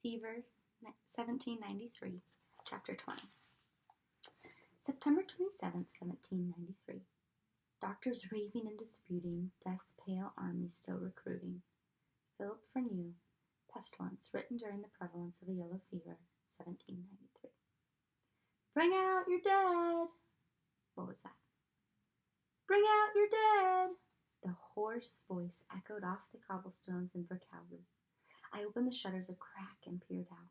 Fever, 1793, Chapter 20. September 27th, 1793. Doctors raving and disputing, death's pale army still recruiting. Philip Freneau, Pestilence, written during the prevalence of the yellow fever, 1793. Bring out your dead! What was that? Bring out your dead! The hoarse voice echoed off the cobblestones and brick houses. I opened the shutters a crack and peered out.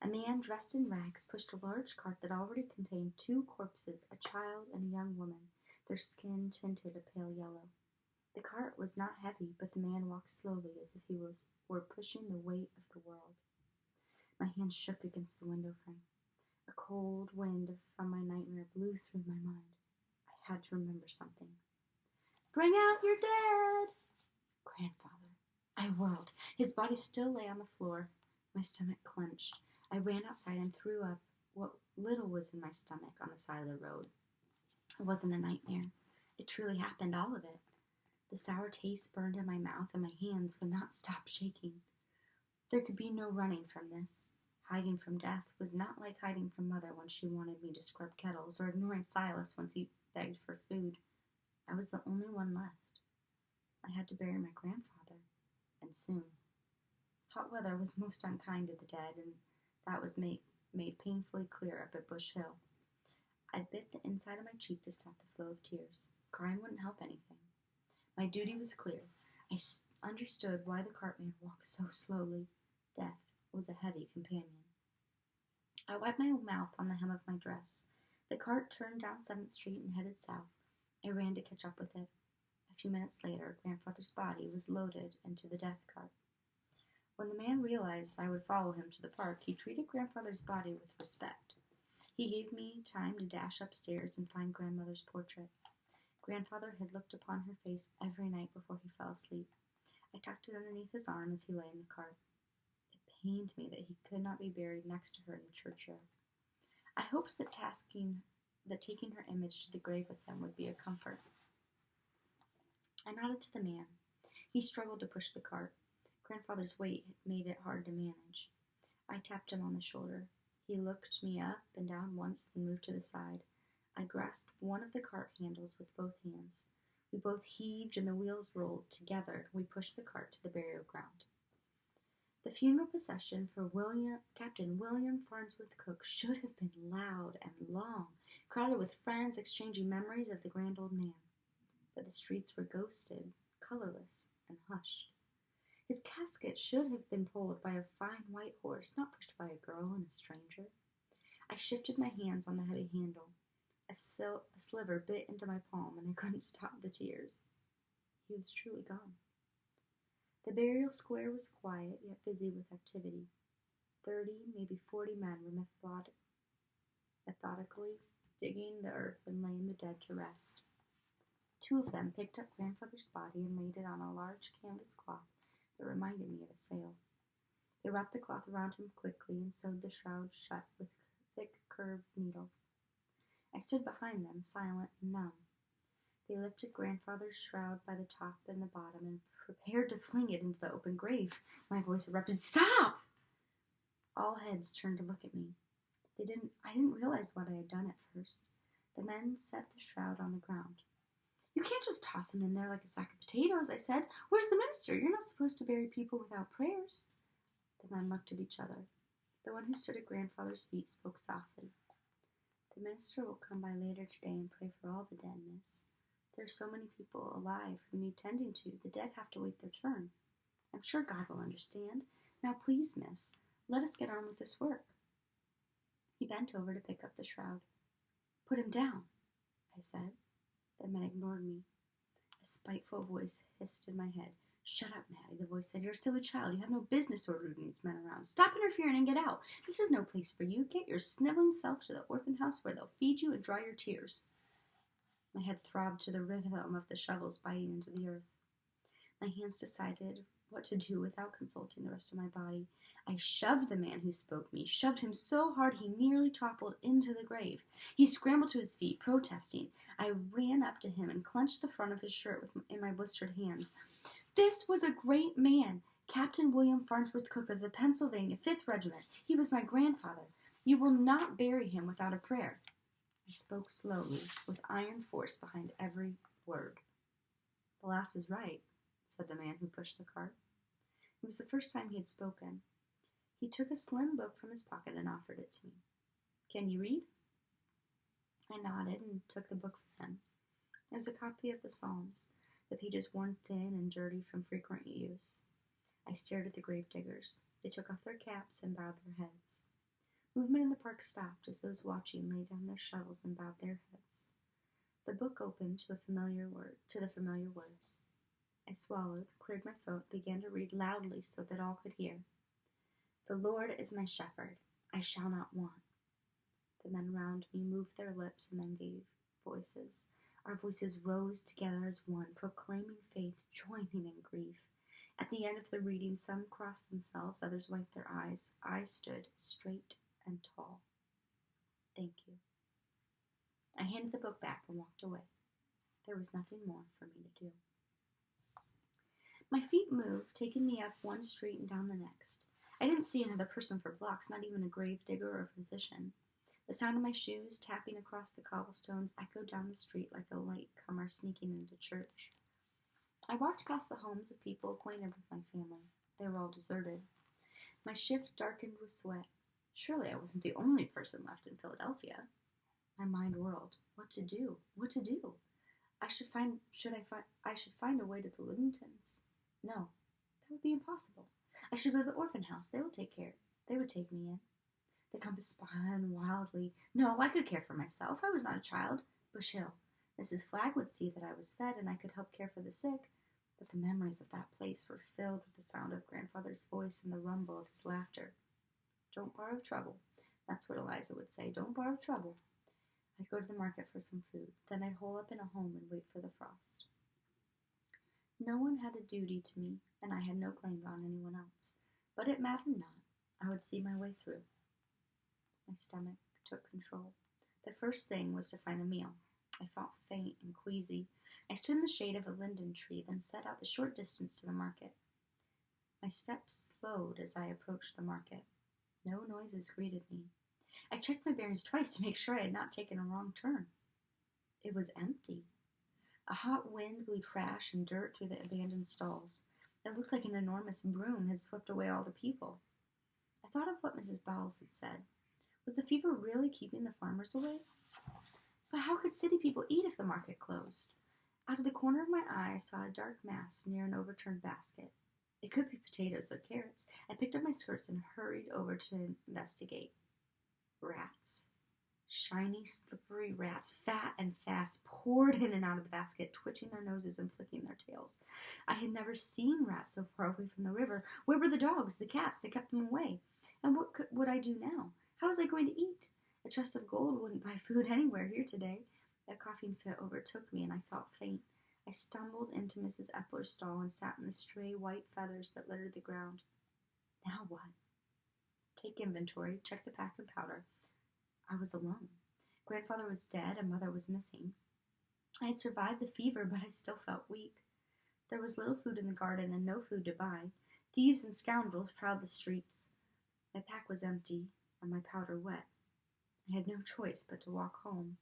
A man dressed in rags pushed a large cart that already contained two corpses, a child and a young woman, their skin tinted a pale yellow. The cart was not heavy, but the man walked slowly as if he were pushing the weight of the world. My hands shook against the window frame. A cold wind from my nightmare blew through my mind. I had to remember something. Bring out your dead! Grandfather. I whirled. His body still lay on the floor. My stomach clenched. I ran outside and threw up what little was in my stomach on the side of the road. It wasn't a nightmare. It truly happened, all of it. The sour taste burned in my mouth and my hands would not stop shaking. There could be no running from this. Hiding from death was not like hiding from Mother when she wanted me to scrub kettles or ignoring Silas once he begged for food. I was the only one left. I had to bury my grandfather, and soon. Hot weather was most unkind to the dead, and that was made painfully clear up at Bush Hill. I bit the inside of my cheek to stop the flow of tears. Crying wouldn't help anything. My duty was clear. I understood why the cartman walked so slowly. Death was a heavy companion. I wiped my mouth on the hem of my dress. The cart turned down 7th Street and headed south. I ran to catch up with it. A few minutes later, Grandfather's body was loaded into the death cart. When the man realized I would follow him to the park, he treated Grandfather's body with respect. He gave me time to dash upstairs and find Grandmother's portrait. Grandfather had looked upon her face every night before he fell asleep. I tucked it underneath his arm as he lay in the cart. It pained me that he could not be buried next to her in the churchyard. I hoped that taking her image to the grave with him would be a comfort. I nodded to the man. He struggled to push the cart. Grandfather's weight made it hard to manage. I tapped him on the shoulder. He looked me up and down once, then moved to the side. I grasped one of the cart handles with both hands. We both heaved and the wheels rolled. Together, we pushed the cart to the burial ground. The funeral procession for Captain William Farnsworth Cook should have been loud and long, crowded with friends exchanging memories of the grand old man. But the streets were ghosted, colorless, and hushed. His casket should have been pulled by a fine white horse, not pushed by a girl and a stranger. I shifted my hands on the heavy handle. A sliver bit into my palm, and I couldn't stop the tears. He was truly gone. The burial square was quiet, yet busy with activity. 30, maybe 40 men were methodically digging the earth and laying the dead to rest. 2 of them picked up Grandfather's body and laid it on a large canvas cloth that reminded me of a sail. They wrapped the cloth around him quickly and sewed the shroud shut with thick, curved needles. I stood behind them, silent and numb. They lifted Grandfather's shroud by the top and the bottom and prepared to fling it into the open grave. My voice erupted, "Stop!" All heads turned to look at me. I didn't realize what I had done at first. The men set the shroud on the ground. "You can't just toss him in there like a sack of potatoes," I said. "Where's the minister? You're not supposed to bury people without prayers." The men looked at each other. The one who stood at Grandfather's feet spoke softly. "The minister will come by later today and pray for all the dead, miss. There are so many people alive who need tending to. The dead have to wait their turn. I'm sure God will understand. Now please, miss, let us get on with this work." He bent over to pick up the shroud. "Put him down," I said. The men ignored me. A spiteful voice hissed in my head. "Shut up, Maddie," the voice said. "You're a silly child. You have no business ordering these men around. Stop interfering and get out. This is no place for you. Get your sniveling self to the orphan house where they'll feed you and dry your tears." My head throbbed to the rhythm of the shovels biting into the earth. My hands decided what to do without consulting the rest of my body. I shoved the man who spoke me, shoved him so hard he nearly toppled into the grave. He scrambled to his feet, protesting. I ran up to him and clenched the front of his shirt in my blistered hands. "This was a great man. Captain William Farnsworth Cook of the Pennsylvania 5th Regiment. He was my grandfather. You will not bury him without a prayer. I spoke slowly, with iron force behind every word. The lass is right, said the man who pushed the cart. It was the first time he had spoken. He took a slim book from his pocket and offered it to me. Can you read? I nodded and took the book from him. It was a copy of the Psalms, the pages worn thin and dirty from frequent use. I stared at the gravediggers. They took off their caps and bowed their heads. Movement in the park stopped as those watching laid down their shovels and bowed their heads. The book opened to the familiar words. I swallowed, cleared my throat, began to read loudly so that all could hear. The Lord is my shepherd. I shall not want. The men around me moved their lips and then gave voices. Our voices rose together as one, proclaiming faith, joining in grief. At the end of the reading, some crossed themselves, others wiped their eyes. I stood straight and tall. Thank you. I handed the book back and walked away. There was nothing more for me to do. My feet moved, taking me up one street and down the next. I didn't see another person for blocks, not even a grave digger or a physician. The sound of my shoes tapping across the cobblestones echoed down the street like a latecomer sneaking into church. I walked past the homes of people acquainted with my family. They were all deserted. My shift darkened with sweat. Surely I wasn't the only person left in Philadelphia. My mind whirled. What to do? What to do? I should find a way to the Livingtons. No, that would be impossible. I should go to the orphan house. They would take me in. The compass spun wildly. No, I could care for myself. I was not a child. Bush Hill. Mrs. Flagg would see that I was fed and I could help care for the sick. But the memories of that place were filled with the sound of grandfather's voice and the rumble of his laughter. Don't borrow trouble. That's what Eliza would say. Don't borrow trouble. I'd go to the market for some food. Then I'd hole up in a home and wait for the frost. No one had a duty to me, and I had no claim on anyone else. But it mattered not. I would see my way through. My stomach took control. The first thing was to find a meal. I felt faint and queasy. I stood in the shade of a linden tree, then set out the short distance to the market. My steps slowed as I approached the market. No noises greeted me. I checked my bearings twice to make sure I had not taken a wrong turn. It was empty. A hot wind blew trash and dirt through the abandoned stalls. It looked like an enormous broom had swept away all the people. I thought of what Mrs. Bowles had said. Was the fever really keeping the farmers away? But how could city people eat if the market closed? Out of the corner of my eye, I saw a dark mass near an overturned basket. It could be potatoes or carrots. I picked up my skirts and hurried over to investigate. Rats. Shiny, slippery rats, fat and fast, poured in and out of the basket, twitching their noses and flicking their tails. I had never seen rats so far away from the river. Where were the dogs, the cats that kept them away? And what would I do now? How was I going to eat? A chest of gold wouldn't buy food anywhere here today. A coughing fit overtook me, and I felt faint. I stumbled into Mrs. Epler's stall and sat in the stray white feathers that littered the ground. Now what? Take inventory, check the pack and powder. I was alone. Grandfather was dead and Mother was missing. I had survived the fever, but I still felt weak. There was little food in the garden and no food to buy. Thieves and scoundrels prowled the streets. My pack was empty and my powder wet. I had no choice but to walk home,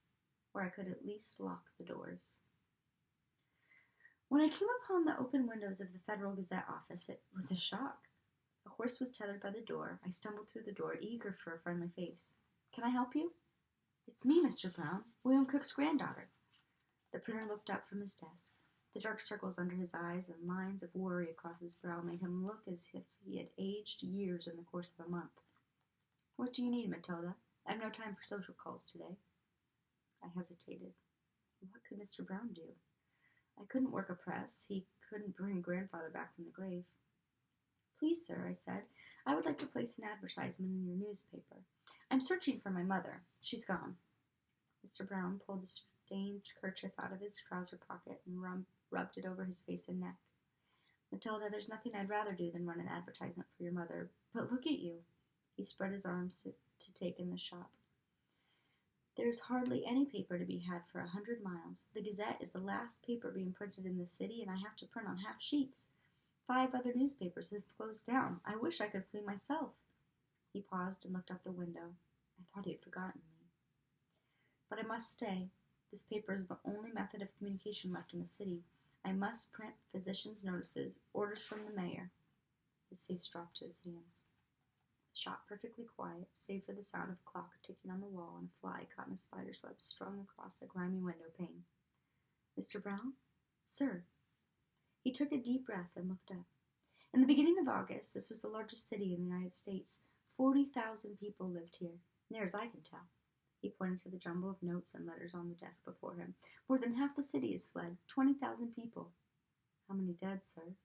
where I could at least lock the doors. When I came upon the open windows of the Federal Gazette office, it was a shock. A horse was tethered by the door. I stumbled through the door, eager for a friendly face. Can I help you? It's me, Mr. Brown, William Cook's granddaughter. The printer looked up from his desk. The dark circles under his eyes and lines of worry across his brow made him look as if he had aged years in the course of a month. What do you need, Matilda? I have no time for social calls today. I hesitated. What could Mr. Brown do? I couldn't work a press. He couldn't bring grandfather back from the grave. Please, sir, I said, I would like to place an advertisement in your newspaper. I'm searching for my mother. She's gone. Mr. Brown pulled a stained kerchief out of his trouser pocket and rubbed it over his face and neck. Matilda, there's nothing I'd rather do than run an advertisement for your mother. But look at you. He spread his arms to take in the shop. There's hardly any paper to be had for 100 miles. The Gazette is the last paper being printed in the city, and I have to print on half sheets. 5 other newspapers have closed down. I wish I could flee myself." He paused and looked out the window. I thought he had forgotten me. "But I must stay. This paper is the only method of communication left in the city. I must print physicians' notices, orders from the mayor." His face dropped to his hands. The shop perfectly quiet, save for the sound of a clock ticking on the wall and a fly caught in a spider's web strung across a grimy window pane. "Mr. Brown?" "Sir." He took a deep breath and looked up. In the beginning of August, this was the largest city in the United States. 40,000 people lived here, near as I can tell. He pointed to the jumble of notes and letters on the desk before him. "More than half the city has fled. 20,000 people." "How many dead, sir?"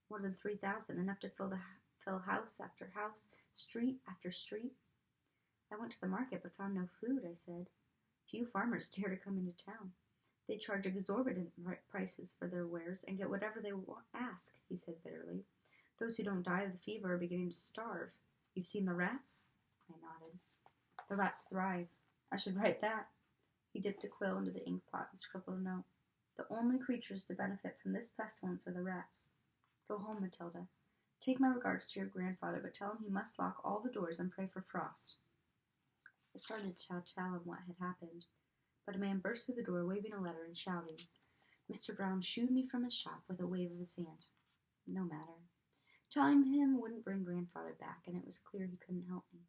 "More than 3,000, enough to fill house after house, street after street." "I went to the market but found no food," I said. "Few farmers dare to come into town. They charge exorbitant prices for their wares and get whatever they ask," he said bitterly. "Those who don't die of the fever are beginning to starve. You've seen the rats?" I nodded. "The rats thrive. I should write that." He dipped a quill into the ink pot and scribbled a note. "The only creatures to benefit from this pestilence are the rats. Go home, Matilda. Take my regards to your grandfather, but tell him he must lock all the doors and pray for frost." I started to tell him what had happened, but a man burst through the door, waving a letter and shouting. Mr. Brown shooed me from his shop with a wave of his hand. No matter. Telling him wouldn't bring grandfather back, and it was clear he couldn't help me.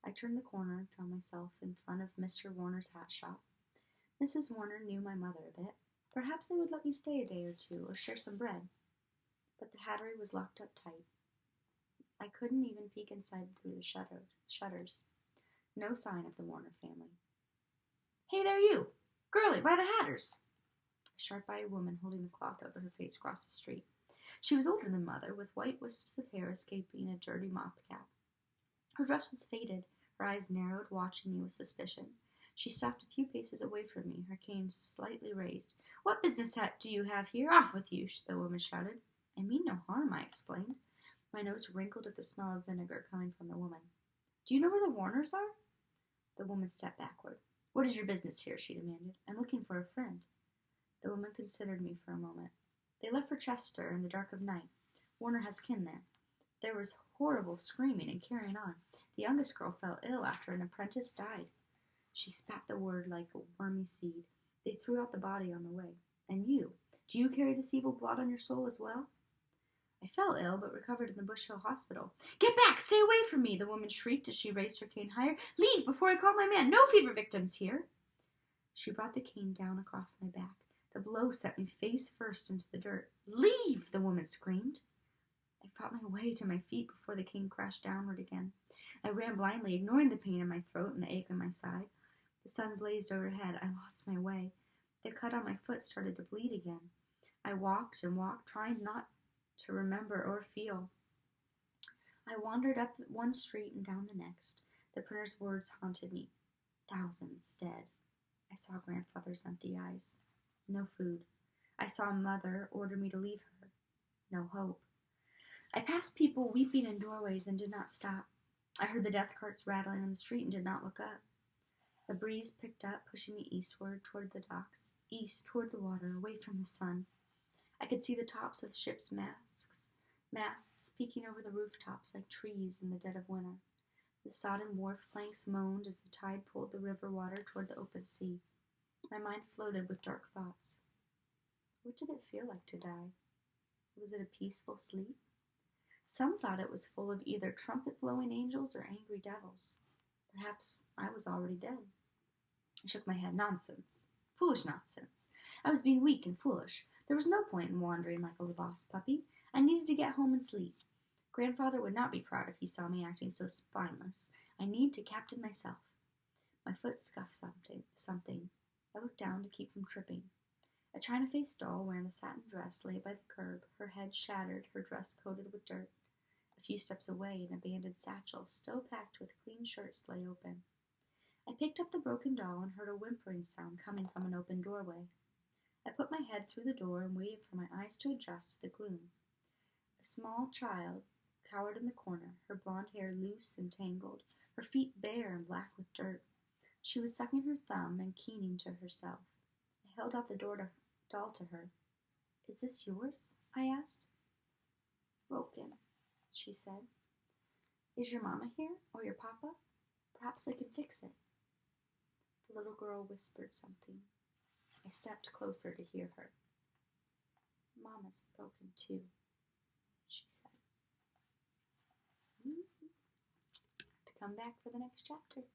I turned the corner and found myself in front of Mr. Warner's hat shop. Mrs. Warner knew my mother a bit. Perhaps they would let me stay a day or two, or share some bread. But the hattery was locked up tight. I couldn't even peek inside through the shutters. No sign of the Warner family. "Hey there, you! Girlie, by the Hatters!" A sharp-eyed woman holding a cloth over her face crossed the street. She was older than Mother, with white wisps of hair escaping a dirty mop cap. Her dress was faded, her eyes narrowed, watching me with suspicion. She stopped a few paces away from me, her cane slightly raised. "What business do you have here? Off with you!" the woman shouted. "I mean no harm," I explained. My nose wrinkled at the smell of vinegar coming from the woman. "Do you know where the Warners are?" The woman stepped backward. "What is your business here?" she demanded. "I'm looking for a friend." The woman considered me for a moment. "They left for Chester in the dark of night. Warner has kin there." There was horrible screaming and carrying on. The youngest girl fell ill after an apprentice died. She spat the word like a wormy seed. "They threw out the body on the way. And you, do you carry this evil blot on your soul as well?" "I fell ill, but recovered in the Bush Hill Hospital." "Get back! Stay away from me!" the woman shrieked as she raised her cane higher. "Leave before I call my man! No fever victims here!" She brought the cane down across my back. The blow sent me face first into the dirt. "Leave!" the woman screamed. I fought my way to my feet before the cane crashed downward again. I ran blindly, ignoring the pain in my throat and the ache in my side. The sun blazed overhead. I lost my way. The cut on my foot started to bleed again. I walked and walked, trying not to remember or feel. I wandered up one street and down the next. The printer's words haunted me. Thousands dead. I saw grandfather's empty eyes. No food. I saw Mother order me to leave her. No hope. I passed people weeping in doorways and did not stop. I heard the death carts rattling on the street and did not look up. The breeze picked up, pushing me eastward toward the docks, east toward the water, away from the sun. I could see the tops of ships' masts peeking over the rooftops like trees in the dead of winter. The sodden wharf planks moaned as the tide pulled the river water toward the open sea. My mind floated with dark thoughts. What did it feel like to die? Was it a peaceful sleep? Some thought it was full of either trumpet-blowing angels or angry devils. Perhaps I was already dead. I shook my head. Nonsense. Foolish nonsense. I was being weak and foolish. There was no point in wandering like a lost puppy. I needed to get home and sleep. Grandfather would not be proud if he saw me acting so spineless. I need to captain myself. My foot scuffed something. I looked down to keep from tripping. A china-faced doll wearing a satin dress lay by the curb, her head shattered, her dress coated with dirt. A few steps away, an abandoned satchel, still packed with clean shirts, lay open. I picked up the broken doll and heard a whimpering sound coming from an open doorway. I put my head through the door and waited for my eyes to adjust to the gloom. A small child cowered in the corner, her blonde hair loose and tangled, her feet bare and black with dirt. She was sucking her thumb and keening to herself. I held out the doll to her. "Is this yours?" I asked. broken, she said. Is your mama here, or your papa? Perhaps they can fix it. The little girl whispered something. I stepped closer to hear her. Mama's broken too, she said. To come back for the next chapter.